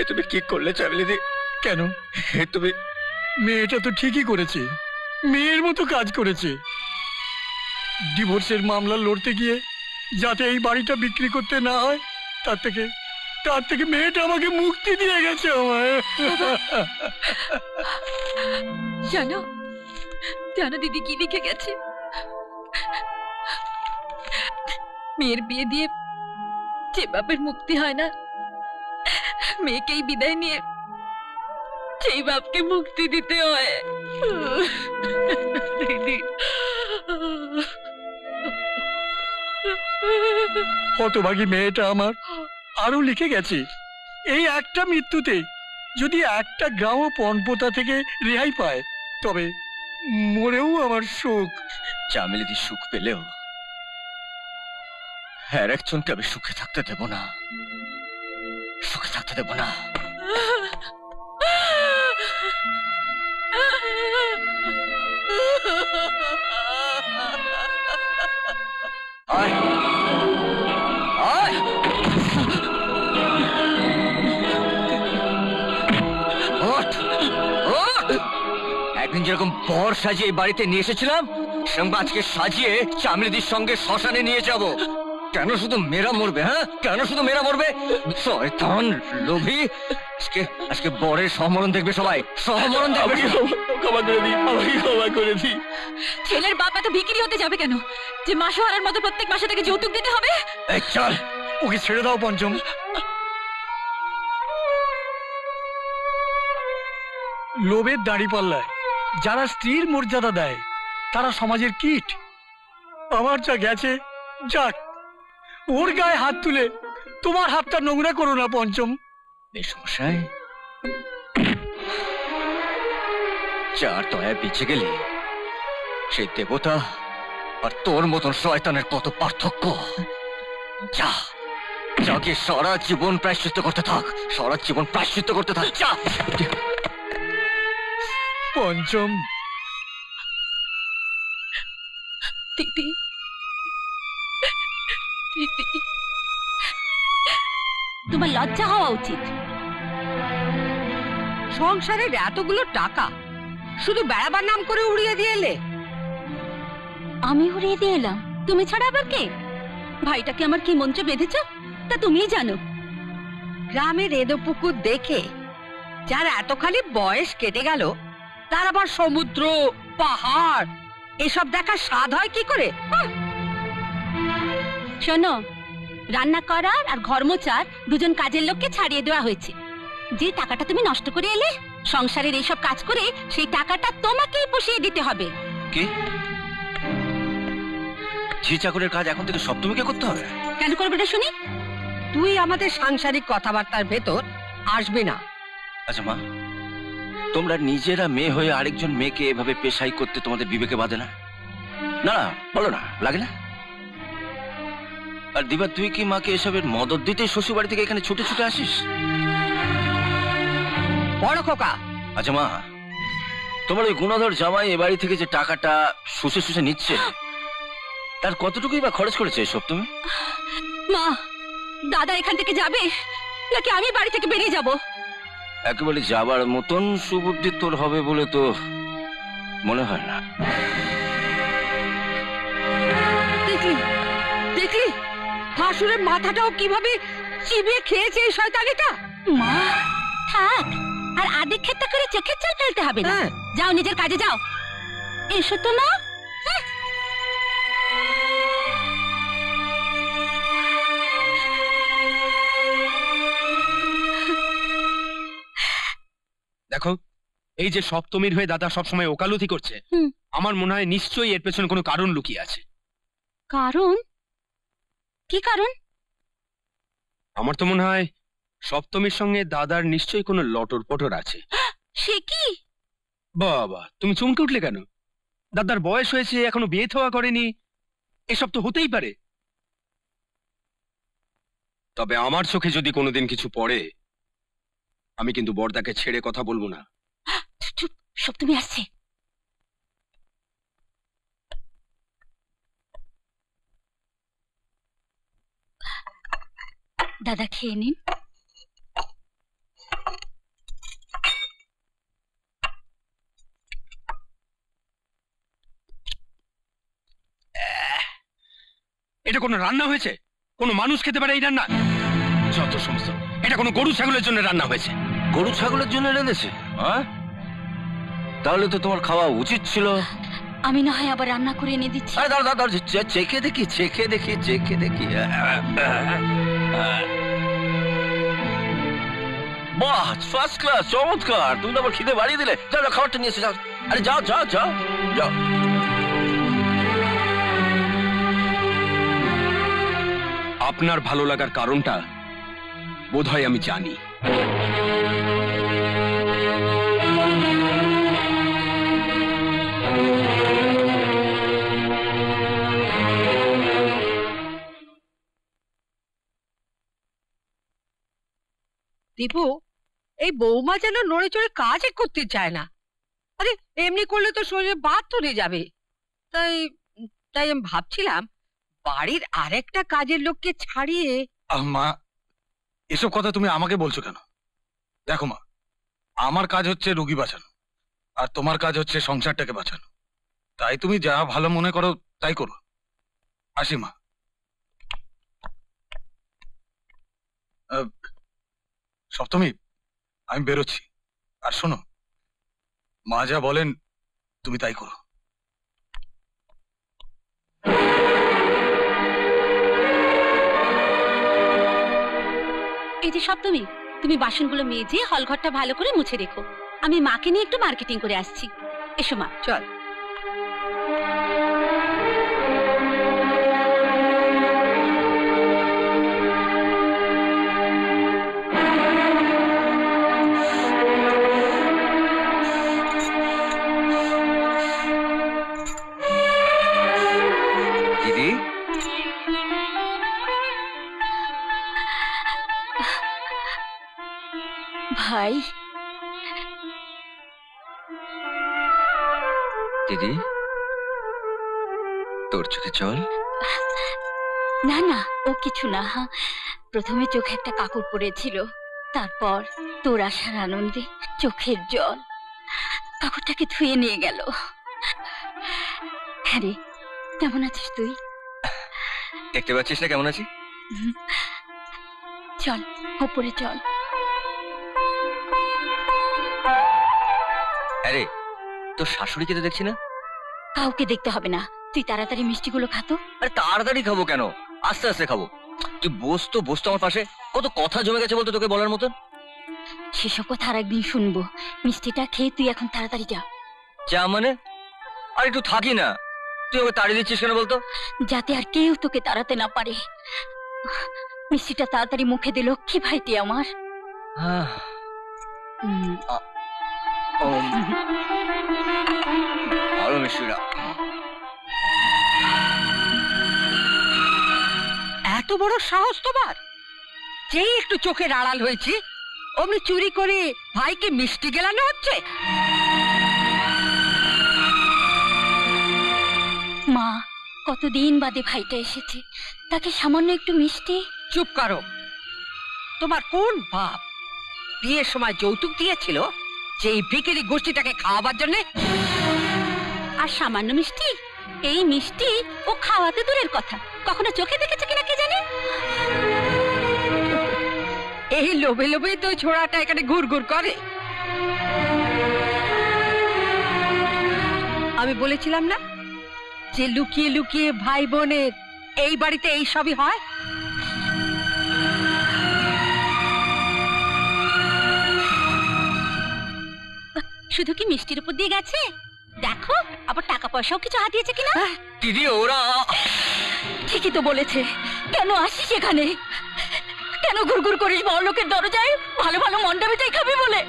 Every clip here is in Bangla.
তুমি কি করলে চামেলিদি? কেন? তুমি মেয়েটা তো ঠিকই করেছে, মেয়ের মতো কাজ করেছে। ডিভোর্সের মামলা লড়তে গিয়ে যাতে এই বাড়িটা বিক্রি করতে না হয়, তার থেকে মেয়েটা আমাকে মুক্তি দিয়ে গেছে। আমায় জানো জানো দিদি কি লিখে গেছে? মেয়ের বিয়ে দিয়ে যে বাপের মুক্তি হয় না, মেয়েকেই বিদায় নিয়ে সেই বাপকে মুক্তি দিতে হয়। দিদি হতভাগী মেয়েটা আমার। আরো লিখে গেছে, এই একটা মৃত্যুতে যদি একটা গ্রাম পণপোতা থেকে রেহাই পায়, তবে মরেও আমার সুখ। চামেলিদি সুখ পেলেও আর একজনকে আমি সুখে থাকতে দেব না, সুখে থাকতে দেব না। একদিন যেরকম বর সাজিয়ে এই বাড়িতে নিয়ে এসেছিলাম, সেরকম আজকে সাজিয়ে চামেলিদির সঙ্গে শ্মশানে নিয়ে যাব। কেন শুধু মেয়েরা মরবে? হ্যাঁ, কেন শুধু মেয়েরা মরবে? শয়তান লোভী। আজকে বরের সহমরণ দেখবে সবাই, সহমরণ দেখবে। ক্ষমা করে দিই, আমাকে ক্ষমা করে দিই। ছেলের বাপ এত বিক্রি হতে যাবে কেন যে মাসোহারার মতো প্রত্যেক মাসে থেকে যৌতুক দিতে হবে? এই চল, ওকে ছেড়ে দাও পঞ্চম। লোভের দাঁড়িপাল্লায় যারা স্ত্রীর মর্যাদা দেয়, তারা সমাজের কীট। আমার যা গেছে যাক, ওর গায়ে হাত তুলে তোমার হাতটা নোংরা করো না পঞ্চম। মেসমশাই, যার দয়া বেঁচে গেলে সেই দেবতা আর তোর মতন শয়তানের কত পার্থক্য। যা, যাকে সারা জীবন প্রায়শ্চিত্ত করতে থাক, সারা জীবন প্রায়শ্চিত্ত করতে থাক। যা পঞ্চম। দিদি দিদি, তোমার লজ্জা হওয়া উচিত। সংসারের এতগুলো টাকা শুধু বেড়াবার নাম করে উড়িয়ে দিয়ে এলে। আমি উড়িয়ে দিয়ে এলাম? তুমি ছাড়া আবার কে? ভাইটাকে আমার কি মন্ত্রে বেঁধেছ তা তুমিই জানো। গ্রামের এদো পুকুর দেখে যার এতখানি বয়স কেটে গেল, তার আবার সমুদ্র পাহাড় এসব দেখার স্বাদ হয় কি করে? শোনো, রান্না করার আর ঘর মোছার দুজন কাজের লোককে ছাড়িয়ে দেওয়া হয়েছে। যে টাকাটা তুমি নষ্ট করে এলে সংসারের এইসব কাজ করে, সেই টাকাটা তোমাকেই পুষিয়ে দিতে হবে। কি? ঝি চাকরের কাজ এখন থেকে সপ্তমীকে করতে হবে? কেন করবে না শুনি? তুই আমাদের সাংসারিক কথাবার্তার ভেতর আসবি না। আচ্ছা মা, তোমরা নিজেরা মেয়ে হয়ে আরেকজন মেয়েকে এভাবে পেশাই করতে তোমাদের বিবেকে বাঁধে না? না বলো না, লাগে না? আর দিবা, তুই কি মাকে এসবের মদত দিতে শ্বশুর বাড়ি থেকে এখানে ছুটে ছুটে আসিস? বড় খোকা। আচ্ছা মা, তোমার ওই গুণধর জামাই এ বাড়ি থেকে যে টাকাটা শুষে শুষে নিচ্ছে, তার কতটুকুই বা খরচ করেছে সপ্তমী? মা, দাদা এখান থেকে যাবে নাকি আমি বাড়ি থেকে বেরিয়ে যাব? একেবারে যাবার মতন সুবুদ্ধি তোর হবে বলে তো মনে হয় না। দেখলি দেখলি ভাসুরের মাথাটাও কিভাবে চিবিয়ে খেয়েছে এই শয়তানিটা। মা থাক, আর আদিক ক্ষেত্রে করে চোখের জল ফেলতে হবে না। যাও, নিজের কাজে যাও। এসো তো না। দেখো, এই যে সপ্তমীর হয়ে দাদা সবসময় ওকালতি করছে, আমার মনে হয় নিশ্চয়ই এর পেছনে কোনো কারণ লুকিয়ে আছে। কারণ? কি কারণ? আমার তো মনে হয় সপ্তমীর সঙ্গে দাদার নিশ্চয়ই কোনো লটর পটর আছে। সে কি? বাবা, তুমি চমকে উঠলে কেন? দাদার বয়স হয়েছে, এখনো বিয়ে থোয়া করেনি, এসব তো হতেই পারে। তবে আমার চোখে যদি কোনোদিন কিছু পড়ে, আমি কিন্তু বর্দাকে ছেড়ে কথা বলবো না। চুপ, সব তুমি আসছে। দাদা খেয়ে নিন। এটা কোনো রান্না হয়েছে? কোনো মানুষ খেতে পারে এই রান্না? যত সমস্ত, এটা কোনো গরু ছাগলের জন্য রান্না হয়েছে। গরু ছাগলের জন্য রেঁধেছে? হ্যাঁ, তাহলে তো তোমার খাওয়া উচিত ছিল। আমি না হয় আবার রান্না করে এনে দিচ্ছি। আরে দাঁড়া দাঁড়া, চেখে দেখি, চেখে দেখি, চেখে দেখি। বাহ, ফার্স্ট ক্লাস, চমৎকার। তুমি তো আবার খিদে বাড়িয়ে দিলে। যাও যাও, খাবারটা নিয়ে এসে যাও। আরে যাও যাও যাও যাও। আপনার ভালো লাগার কারণটা বোধহয় আমি জানি। দীপু, এই বৌমা যেন নড়ে চড়ে কাজই করতে চায় না। আরে এমনি করলে তো শরীরে বাত ধরে যাবে। তাই তাই আমি ভাবছিলাম বাড়ির আরেকটা কাজের লোককে ছাড়িয়ে। মা, এসব কথা তুমি আমাকে বলছো কেন? দেখো মা, আমার কাজ হচ্ছে রোগী বাঁচানো, আর তোমার কাজ হচ্ছে সংসারটাকে বাঁচানো। তাই তুমি যা ভালো মনে করো তাই করো। আসি মা। সপ্তমী, আমি বেরোচ্ছি। আর শোনো, মা যা বলেন তুমি তাই করো। এই যে সপ্তমী, তুমি বাসনগুলো মেজে হলঘরটা ভালো করে মুছে রেখো। আমি মাকে নিয়ে একটু মার্কেটিং করে আসছি। এসো মা। চল। দিদি, ভাই, দিদি, তোর চোখে জল? না না, ও কিছু না। প্রথমে চোখে একটা কাপড় পড়েছিল, তারপর তোর আসার আনন্দে চোখের জল। কাপড়টাকে ধুয়ে নিয়ে গেল। হ্যাঁ রে, কেমন আছিস তুই? দেখতে পাচ্ছিস না কেমন আছি? চল ওপরে চল। আরে, তোর শাশুড়িকে তো দেখছি না। কাউকে দেখতে হবে না, তুই তাড়াতাড়ি মিষ্টিগুলো খাতো। আরে তাড়াতাড়ি খাবো কেন, আস্তে আস্তে খাবো। তুই বস তো, বস তো আমার পাশে। কত কথা জমে গেছে বলতো তোকে বলার মতন। সেসব কথা আর একদিন শুনবো। মিষ্টিটা খেয়ে তুই এখন তাড়াতাড়ি যা। যা মানে? আর একটু থাকি না, তুই ওকে তাড়িয়ে দিচ্ছিস কেন বলতো? যাতে আর কেউ তোকে তাড়াতে না পারে। মিষ্টিটা তাড়াতাড়ি মুখে দে, লক্ষ্মী ভাইটি আমার। ভালো মিষ্টিটা। এত বড় সাহস তোমার! যেই একটু চোখের আড়াল হয়েছে অমনি চুরি করে ভাইকে মিষ্টি গেলানো হচ্ছে। মা, কতদিন বাদে ভাইটা এসেছে, তাকে সামান্য একটু মিষ্টি। চুপ করো। তোমার কোন বাপ বিয়ের সময় যৌতুক দিয়েছিল যে এই ভিখারি গোষ্ঠীটাকে খাওয়াবার জন্য? আর সামান্য মিষ্টি? এই মিষ্টি ও খাওয়াতে দূরের কথা, কখনো চোখে দেখেছে কিনা কে জানে। এই লোভে লোভে তো ছোড়াটা এখানে ঘুর ঘুর করে। আমি বলেছিলাম না যে লুকিয়ে লুকিয়ে ভাই বোনের এই বাড়িতে এই সবই হয়। শুধু কি মিষ্টির উপর দিয়ে গেছে? দেখো আবার টাকা পয়সাও কিছু হাতিয়েছে কিনা। দিদি, ওরা ঠিকই তো বলেছে। কেন আসিস এখানে? কেন ঘুরঘুর করিস বড় লোকের দরজায়? ভালো ভালো মন্ডা মিঠাই খাবি বলে।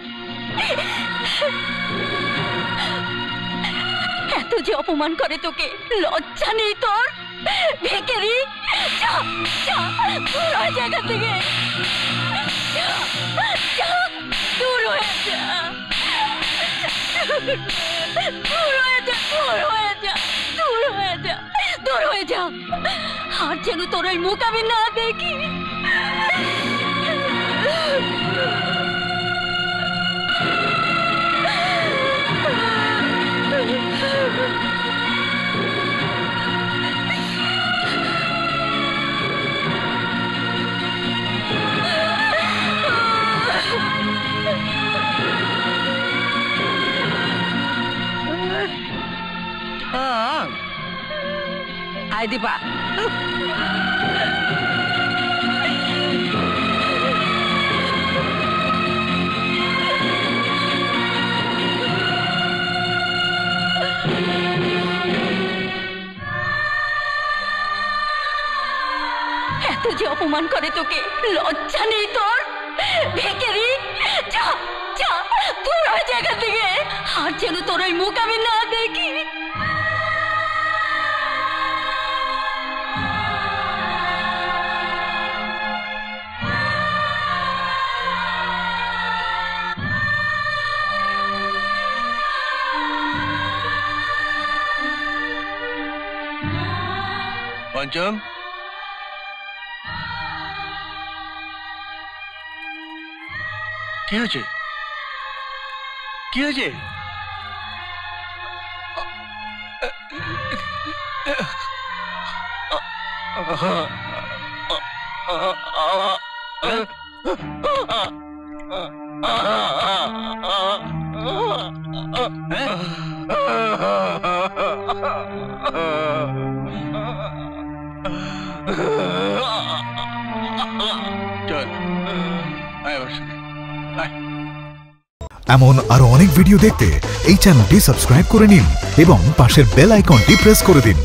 এত যে অপমান করে তোকে, লজ্জা নেই তোর? ভিখারি, যা যা দূর হয়ে যা এখান থেকে, যা যা দূর হয়ে যা, দূর হয়ে যা, দূর হয়ে যা, দূর হয়ে যা, দূর হয়ে যা, আর যেন তোর ওই মুখ আমি না দেখি। আয় দীপা, এত যে অপমান করে তোকে, লজ্জা নেই তোর? ভিখারি, যা যা দূর হয়ে যা এখান থেকে, আর যেন তোর ওই মুখ আমি না দেখি। পঞ্চম, কি হয়েছে? কি হয়েছে? চল আয় আমার সাথে, আয়। এমন আরো অনেক ভিডিও দেখতে এই চ্যানেলটি সাবস্ক্রাইব করে নিন এবং পাশের বেল আইকনটি প্রেস করে দিন।